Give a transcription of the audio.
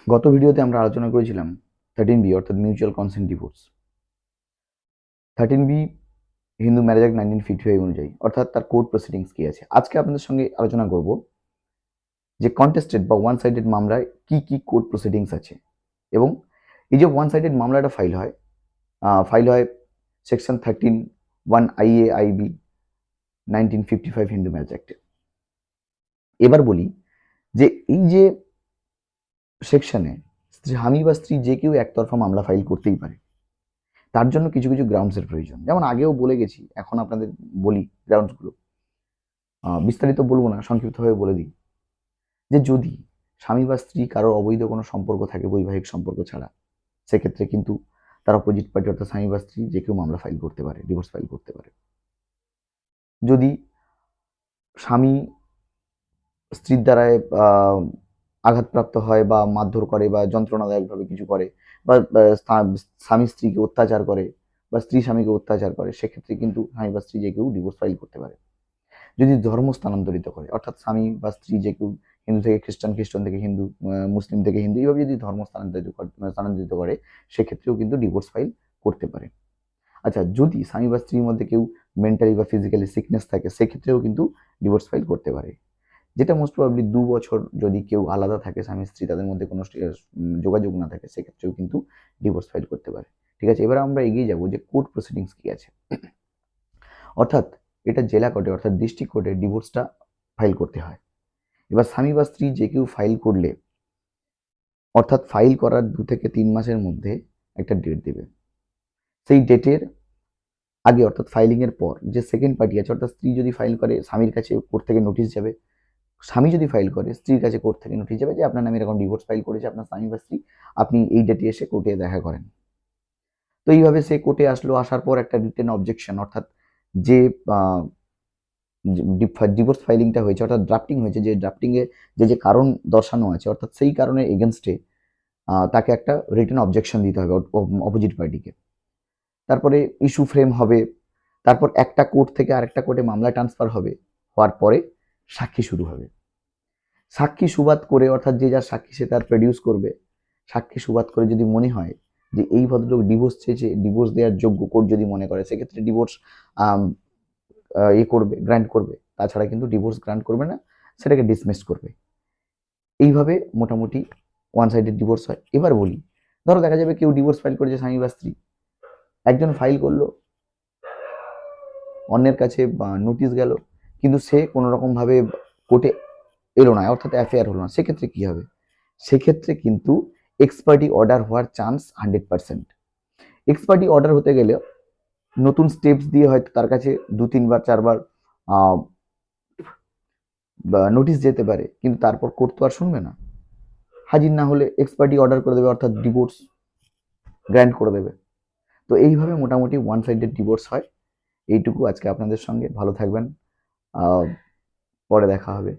গত ভিডিওতে আমরা আলোচনা করেছিলাম 13B অর্থাৎ mutual consent divorce. 13B Hindu marriage act 1955 অনুযায়ী অর্থাৎ তার কোর্ট প্রসিডিংস কি আছে। আজকে আপনাদের সঙ্গে আলোচনা করব যে কন্টেস্টেড বা ওয়ান সাইডেড মামলায় কি কি কোর্ট প্রসিডিংস আছে এবং এই যে ওয়ান সাইডেড মামলাটা ফাইল হয় সেকশন 13(1)(IA)(IB 1955 হিন্দু ম্যারেজ অ্যাক্টে। এবার বলি যে এই যে সেকশনে স্বামী বা স্ত্রী যে কেউ একতরফা মামলা ফাইল করতেই পারে, তার জন্য কিছু কিছু গ্রাউন্ডসের প্রয়োজন। যেমন আগেও বলে গেছি, এখন আপনাদের বলি গ্রাউন্ডসগুলো। বিস্তারিত বলবো না, সংক্ষিপ্তভাবে বলে দিই যে যদি স্বামী বা স্ত্রী কারোর অবৈধ কোনো সম্পর্ক থাকে বৈবাহিক সম্পর্ক ছাড়া, সেক্ষেত্রে কিন্তু তার অপোজিট পার্টি অর্থাৎ স্বামী বা স্ত্রী যে কেউ মামলা ফাইল করতে পারে, ডিভোর্স ফাইল করতে পারে। যদি স্বামী স্ত্রীর দ্বারায় আঘাতপ্রাপ্ত হয় বা মারধর করে বা যন্ত্রণাদায়কভাবে কিছু করে বা স্বামী স্ত্রীকে অত্যাচার করে বা স্ত্রী স্বামীকে অত্যাচার করে, সেক্ষেত্রে কিন্তু স্বামী বা স্ত্রী যে কেউ ডিভোর্স ফাইল করতে পারে। যদি ধর্ম স্থানান্তরিত করে অর্থাৎ স্বামী বা স্ত্রী যে কেউ হিন্দু থেকে খ্রিস্টান, খ্রিস্টান থেকে হিন্দু, মুসলিম থেকে হিন্দু, এইভাবে যদি ধর্ম স্থানান্তরিত করে সেক্ষেত্রেও কিন্তু ডিভোর্স ফাইল করতে পারে। আচ্ছা, যদি স্বামী বা স্ত্রীর মধ্যে কেউ মেন্টালি বা ফিজিক্যালি সিকনেস থাকে সেক্ষেত্রেও কিন্তু ডিভোর্স ফাইল করতে পারে। যেটা মোস্ট প্রবাবলি 2 বছর যদি কেউ আলাদা থাকে স্বামী স্ত্রী, তাদের মধ্যে কোনো যোগাযোগ না থাকে, সেক্ষেত্রেও কিন্তু ডিভোর্স ফাইল করতে পারে। ঠিক আছে, এবার আমরা এগিয়ে যাব যে কোর্ট প্রসিডিংস কি আছে। অর্থাৎ এটা জেলা কোর্টে অর্থাৎ ডিস্ট্রিক্ট কোর্টে ডিভোর্সটা ফাইল করতে হয়। এবার স্বামী বা স্ত্রী যে কেউ ফাইল করলে অর্থাৎ ফাইল করার 2 থেকে 3 মাসের মধ্যে একটা ডেট দেবে। সেই ডেটের আগে অর্থাৎ ফাইলিং এর পর যে সেকেন্ড পার্টি আছে অর্থাৎ স্ত্রী যদি ফাইল করে স্বামীর কাছে কোর্ট থেকে নোটিশ যাবে, স্বামী যদি ফাইল করে স্ত্রীর কাছে কোর্ট থেকে নোটিশ যাবে যে আপনার নামে এরকম ডিভোর্স ফাইল করেছে আপনার স্বামী বা স্ত্রী, আপনি এই ডেটে এসে কোর্টে দেখা করেন। তো এইভাবে সে কোর্টে আসলো, আসার পর একটা রিটেন অবজেকশন অর্থাৎ যে ডিভোর্স ফাইলিংটা হয়েছে অর্থাৎ ড্রাফটিং হয়েছে, যে ড্রাফটিংয়ে যে কারণ দর্শানো আছে অর্থাৎ সেই কারণের এগেনস্টে তাকে একটা রিটেন অবজেকশন দিতে হবে অপোজিট পার্টিকে। তারপরে ইস্যু ফ্রেম হবে, তারপর একটা কোর্ট থেকে আরেকটা কোর্টে মামলা ট্রান্সফার হবে, হওয়ার পরে সাক্ষী শুরু হবে। সাক্ষী সুবাদ করে অর্থাৎ যে যার সাক্ষী সে তার প্রডিউস করবে। সাক্ষী সুবাদ করে যদি মনে হয় যে এই ভদ্রলোক ডিভোর্স চেয়েছে, ডিভোর্স দেওয়ার যোগ্য, কোর্ট যদি মনে করে সেক্ষেত্রে ডিভোর্স করবে, গ্র্যান্ট করবে। তাছাড়া কিন্তু ডিভোর্স গ্র্যান্ট করবে না, সেটাকে ডিসমিস করবে। এইভাবে মোটামুটি ওয়ান সাইডেড ডিভোর্স হয়। এবার বলি, ধরো দেখা যাবে কেউ ডিভোর্স ফাইল করেছে স্বামী বা স্ত্রী, একজন ফাইল করলো, অন্যের কাছে নোটিশ গেল, কিন্তু সে কোনো রকম ভাবে কোর্টে এলো না অর্থাৎ অ্যাফেয়ার হলো না, সেক্ষেত্রে কি হবে? সেক্ষেত্রে কিন্তু এক্সপার্টি অর্ডার হওয়ার চান্স 100%। এক্সপার্টি অর্ডার হতে গেলে নতুন স্টেপস দিয়ে হয়তো তার কাছে 2-3 বার 4 বার নোটিশ যেতে পারে, কিন্তু তারপর কোর্ট তো আর শুনবে না। হাজির না হলে এক্সপার্টি অর্ডার করে দেবে অর্থাৎ ডিভোর্স গ্র্যান্ট করে দেবে। তো এইভাবে মোটামুটি ওয়ান সাইডেড ডিভোর্স হয়। এইটুকু আজকে আপনাদের সঙ্গে। ভালো থাকবেন, পরে দেখা হবে।